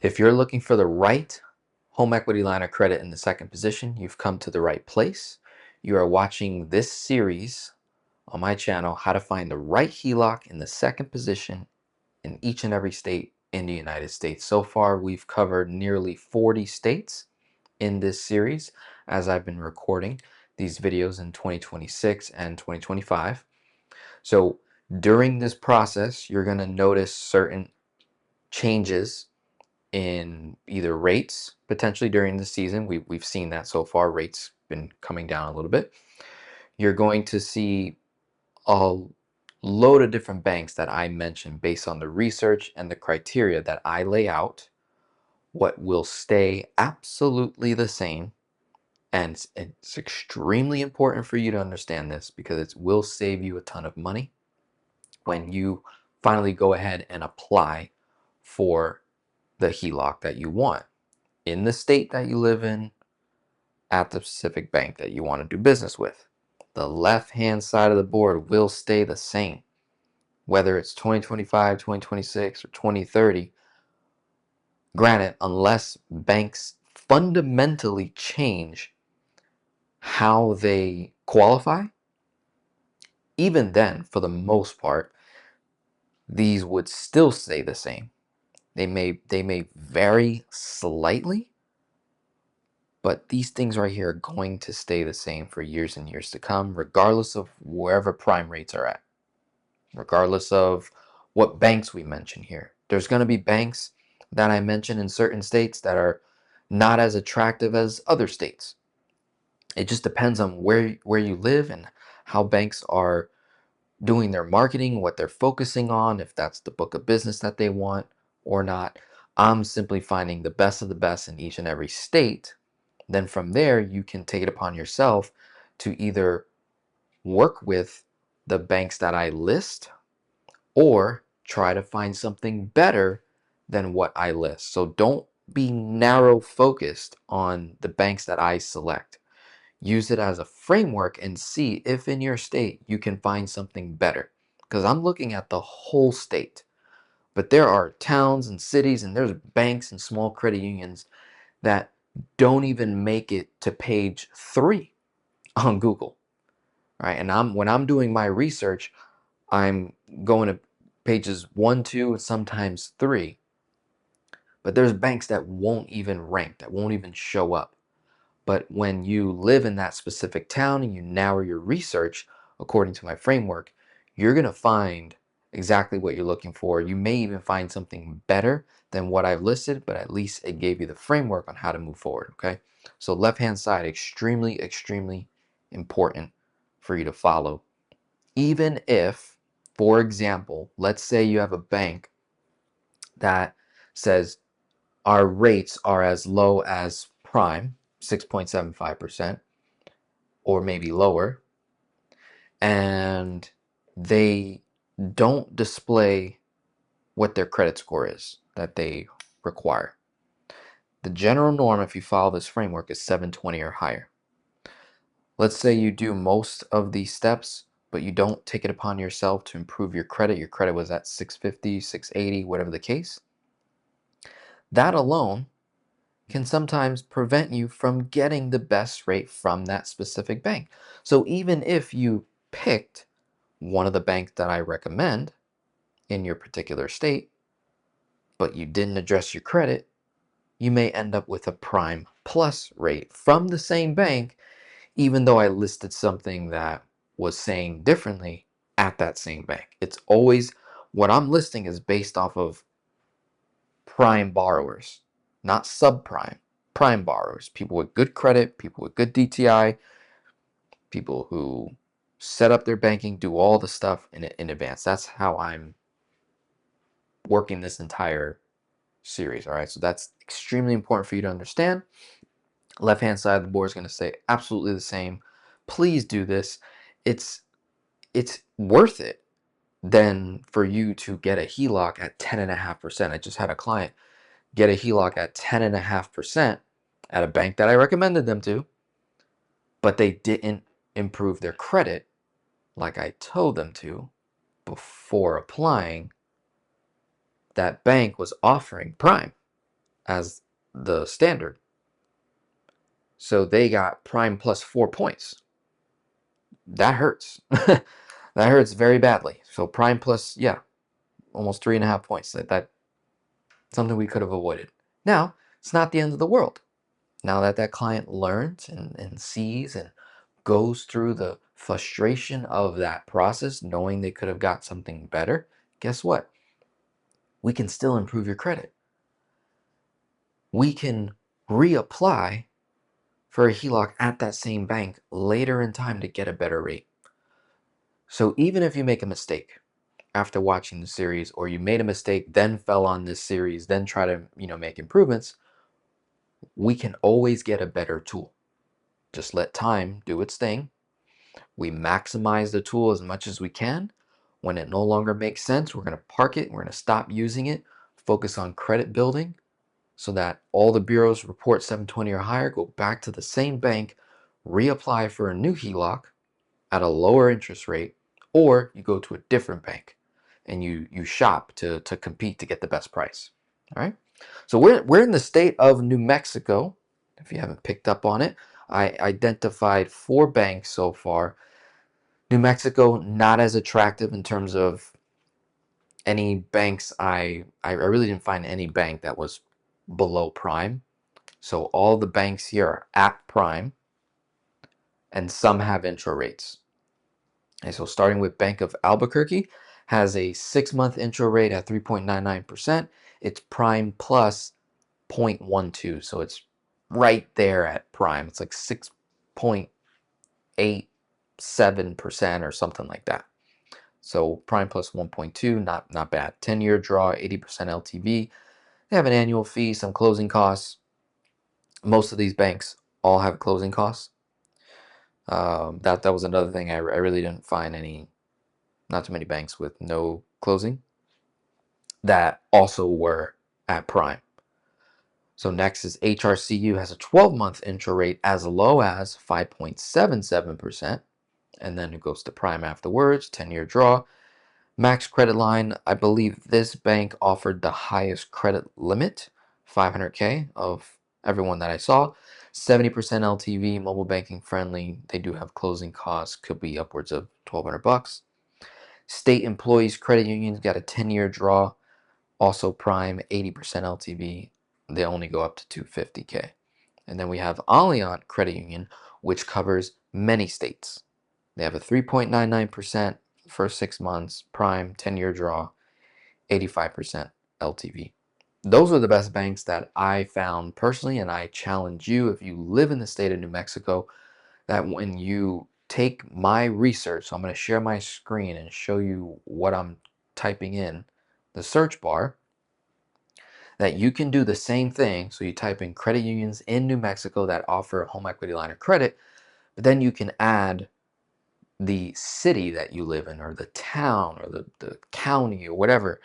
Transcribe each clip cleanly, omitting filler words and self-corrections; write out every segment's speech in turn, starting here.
If you're looking for the right home equity line of credit in the second position, you've come to the right place. You are watching this series on my channel, how to find the right HELOC in the second position in each and every state in the United States. So far, we've covered nearly 40 states in this series as I've been recording these videos in 2026 and 2025. So during this process, you're going to notice certain changes in either rates potentially during the season. We've seen that so far. Rates been coming down a little bit. You're going to see a load of different banks that I mentioned based on the research and the criteria that I lay out. What will stay absolutely the same, and it's extremely important for you to understand this because it will save you a ton of money when you finally go ahead and apply for the HELOC that you want in the state that you live in, at the specific bank that you want to do business with. The left hand side of the board will stay the same, whether it's 2025, 2026, or 2030. Granted, unless banks fundamentally change how they qualify, even then, for the most part, these would still stay the same. They may vary slightly, but these things right here are going to stay the same for years and years to come, regardless of wherever prime rates are at, regardless of what banks we mention here. There's going to be banks that I mention in certain states that are not as attractive as other states. It just depends on where you live and how banks are doing their marketing, what they're focusing on, if that's the book of business that they want or not. I'm simply finding the best of the best in each and every state. Then from there, you can take it upon yourself to either work with the banks that I list or try to find something better than what I list. So don't be narrow focused on the banks that I select. Use it as a framework and see if in your state you can find something better. Because I'm looking at the whole state, but there are towns and cities and there's banks and small credit unions that don't even make it to page 3 on Google, right? And when I'm doing my research, I'm going to pages 1, 2, and sometimes 3. But there's banks that won't even rank, that won't even show up. But when you live in that specific town and you narrow your research according to my framework, you're going to find exactly what you're looking for. You may even find something better than what I've listed, but at least it gave you the framework on how to move forward, okay? So left-hand side, extremely, extremely important for you to follow. Even if, for example, let's say you have a bank that says our rates are as low as prime, 6.75%, or maybe lower, and they don't display what their credit score is that they require. The general norm, if you follow this framework, is 720 or higher. Let's say you do most of these steps, but you don't take it upon yourself to improve your credit. Your credit was at 650, 680, whatever the case. That alone can sometimes prevent you from getting the best rate from that specific bank. So even if you picked one of the banks that I recommend in your particular state, but you didn't address your credit, you may end up with a prime plus rate from the same bank, even though I listed something that was saying differently at that same bank. It's always what I'm listing is based off of prime borrowers, not subprime. Prime borrowers, people with good credit, people with good DTI, people who set up their banking, do all the stuff in advance. That's how I'm working this entire series. All right, so that's extremely important for you to understand. Left hand side of the board is going to stay absolutely the same. Please do this. It's worth it then for you to get a HELOC at 10.5%. I just had a client get a HELOC at 10.5% at a bank that I recommended them to, but they didn't improve their credit like I told them to before applying. That bank was offering prime. as the standard. So they got prime plus 4 points. That hurts. That hurts very badly. So prime plus, yeah, almost 3.5 points. That something we could have avoided. Now, it's not the end of the world. Now that that client learns and sees and goes through the frustration of that process, knowing they could have got something better, guess what? We can still improve your credit. We can reapply for a HELOC at that same bank later in time to get a better rate. So even if you make a mistake after watching the series, or you made a mistake, then fell on this series, then try to, make improvements, we can always get a better tool. Just let time do its thing. We maximize the tool as much as we can. When it no longer makes sense, we're going to park it. We're going to stop using it, focus on credit building so that all the bureaus report 720 or higher, go back to the same bank, reapply for a new HELOC at a lower interest rate, or you go to a different bank and you shop to compete to get the best price. All right. So we're in the state of New Mexico. If you haven't picked up on it, I identified 4 banks so far. New Mexico, not as attractive in terms of any banks. I really didn't find any bank that was below prime. So all the banks here are at prime, and some have intro rates. And so starting with Bank of Albuquerque has a 6-month intro rate at 3.99%. It's prime plus 0.12. So it's right there at prime. It's like 6.87% or something like that. So prime plus 1.2, not bad. 10-year draw, 80% LTV. They have an annual fee, some closing costs. Most of these banks all have closing costs. That was another thing. I really didn't find not too many banks with no closing that also were at prime. So next is HRCU, has a 12-month intro rate as low as 5.77%, and then it goes to prime afterwards. 10-year draw. Max credit line, I believe this bank offered the highest credit limit, 500K of everyone that I saw. 70% LTV, mobile banking friendly. They do have closing costs, could be upwards of $1,200. State Employees Credit Union got a 10-year draw, also prime, 80% LTV. They only go up to 250K. And then we have Alliant Credit Union, which covers many states. They have a 3.99% first 6 months, prime, 10-year draw, 85% LTV. Those are the best banks that I found personally, and I challenge you, if you live in the state of New Mexico, that when you take my research, so I'm going to share my screen and show you what I'm typing in the search bar, that you can do the same thing. So you type in credit unions in New Mexico that offer a home equity line of credit, but then you can add the city that you live in, or the town, or the county, or whatever.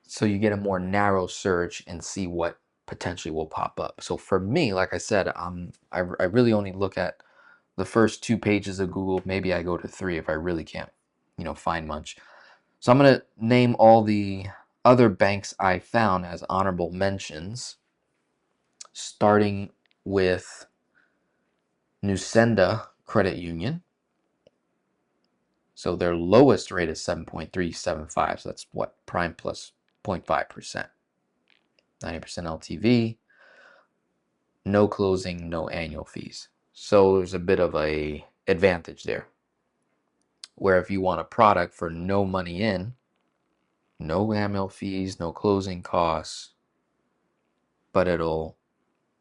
So you get a more narrow search and see what potentially will pop up. So for me, like I said, I really only look at the first 2 pages of Google. Maybe I go to 3 if I really can't, find much. So I'm going to name all the other banks I found as honorable mentions, starting with Nusenda Credit Union. So their lowest rate is 7.375. So that's what? Prime plus 0.5%. 90% LTV. No closing, no annual fees. So there's a bit of a advantage there. Where if you want a product for no money in, no annual fees, no closing costs, but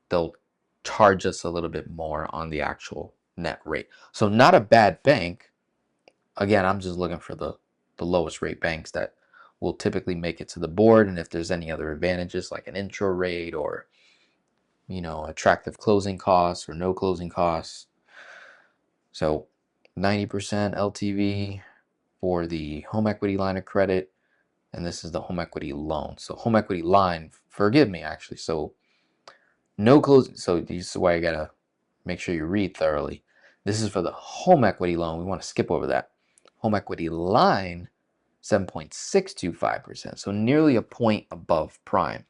they'll charge us a little bit more on the actual net rate. So not a bad bank. Again, I'm just looking for the lowest rate banks that will typically make it to the board. And if there's any other advantages like an intro rate, or attractive closing costs or no closing costs. So 90% LTV for the home equity line of credit, and this is the home equity loan. So home equity line, forgive me actually. So no closing. So this is why I gotta make sure you read thoroughly. This is for the home equity loan. We want to skip over that. Home equity line, 7.625%. So nearly a point above prime.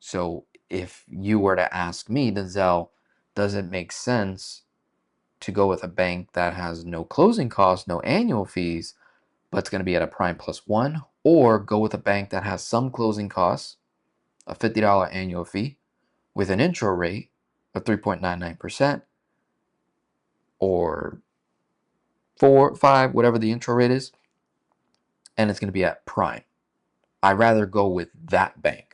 So if you were to ask me, Denzel, does it make sense to go with a bank that has no closing costs, no annual fees, but it's going to be at a prime plus one, or go with a bank that has some closing costs, a $50 annual fee with an intro rate of 3.99%, or 4, 5, whatever the intro rate is, and it's going to be at prime. I'd rather go with that bank.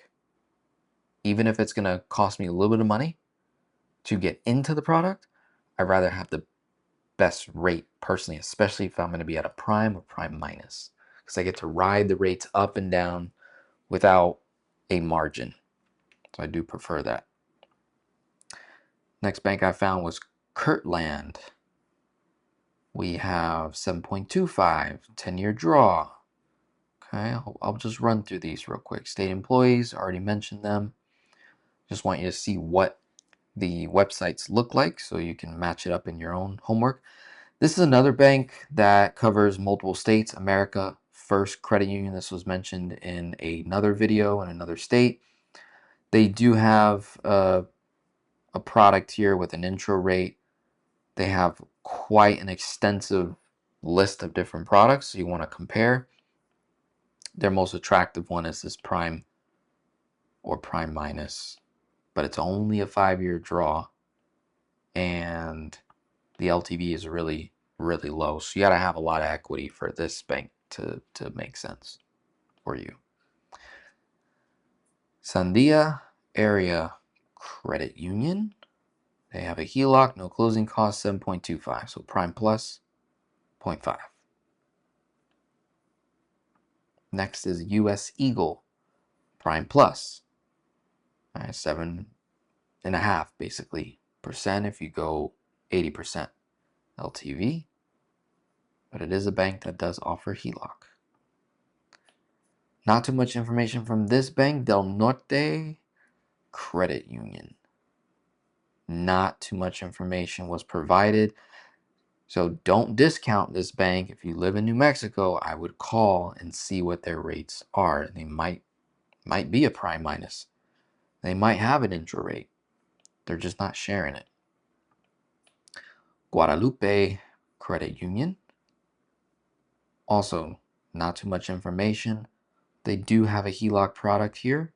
Even if it's going to cost me a little bit of money to get into the product, I'd rather have the best rate personally, especially if I'm going to be at a prime or prime minus, because I get to ride the rates up and down without a margin. So I do prefer that. Next bank I found was Kirtland. We have 7.25, 10-year draw. Okay, I'll just run through these real quick. State employees, already mentioned them. Just want you to see what the websites look like so you can match it up in your own homework. This is another bank that covers multiple states. America First Credit Union. This was mentioned in another video in another state. They do have a product here with an intro rate. They have quite an extensive list of different products, so you want to compare. Their most attractive one is this prime or prime minus, but it's only a 5-year draw, and the LTV is really, really low. So you got to have a lot of equity for this bank to make sense for you. Sandia Area Credit Union. They have a HELOC, no closing cost, 7.25. So prime plus 0.5. Next is US Eagle, prime plus. 7.5 basically percent if you go 80% LTV. But it is a bank that does offer HELOC. Not too much information from this bank, Del Norte Credit Union. Not too much information was provided. So don't discount this bank. If you live in New Mexico, I would call and see what their rates are. They might be a prime minus. They might have an intro rate. They're just not sharing it. Guadalupe Credit Union. Also, not too much information. They do have a HELOC product here.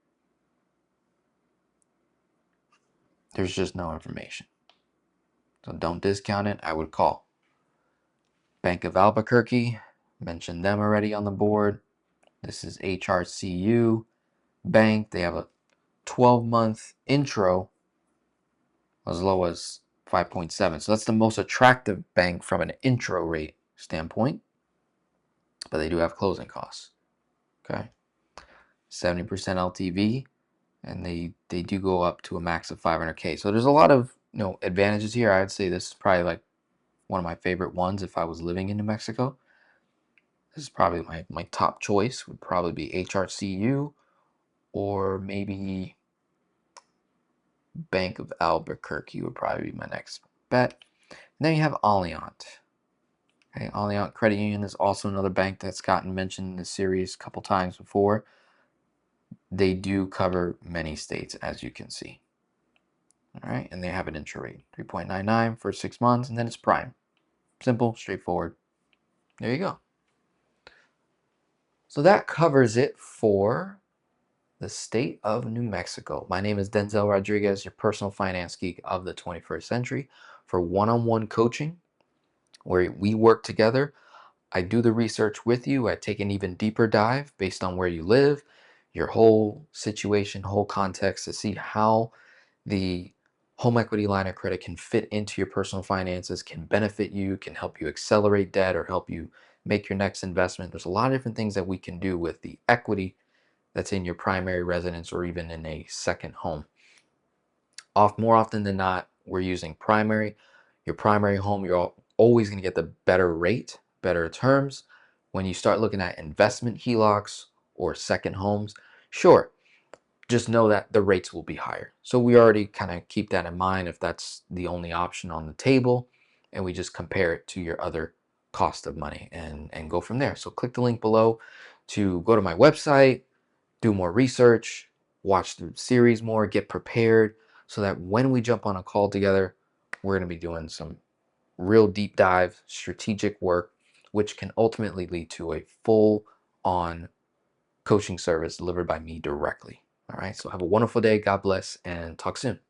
There's just no information. So don't discount it. I would call. Bank of Albuquerque. Mentioned them already on the board. This is HRCU Bank. They have a 12-month intro as low as 5.7. So that's the most attractive bank from an intro rate standpoint. But they do have closing costs. Okay. 70% LTV, and they do go up to a max of 500K. So there's a lot of advantages here. I'd say this is probably like one of my favorite ones if I was living in New Mexico. This is probably my top choice, would probably be HRCU or maybe Bank of Albuquerque would probably be my next bet. And then you have Alliant. Okay, Alliant Credit Union is also another bank that's gotten mentioned in this series a couple times before. They do cover many states, as you can see. All right, and they have an intro rate, 3.99 for 6 months, and then it's prime. Simple, straightforward. There you go. So that covers it for the state of New Mexico. My name is Denzel Rodriguez, your personal finance geek of the 21st century, for one-on-one coaching where we work together. I do the research with you. I take an even deeper dive based on where you live, your whole situation, whole context, to see how the home equity line of credit can fit into your personal finances, can benefit you, can help you accelerate debt or help you make your next investment. There's a lot of different things that we can do with the equity that's in your primary residence or even in a second home. More often than not, we're using primary. Your primary home, you're always going to get the better rate, better terms. When you start looking at investment HELOCs or second homes, sure, just know that the rates will be higher. So we already kind of keep that in mind if that's the only option on the table, and we just compare it to your other cost of money and go from there. So click the link below to go to my website, do more research, watch the series more, get prepared, so that when we jump on a call together, we're going to be doing some real deep dive strategic work, which can ultimately lead to a full on coaching service delivered by me directly. All right. So have a wonderful day. God bless and talk soon.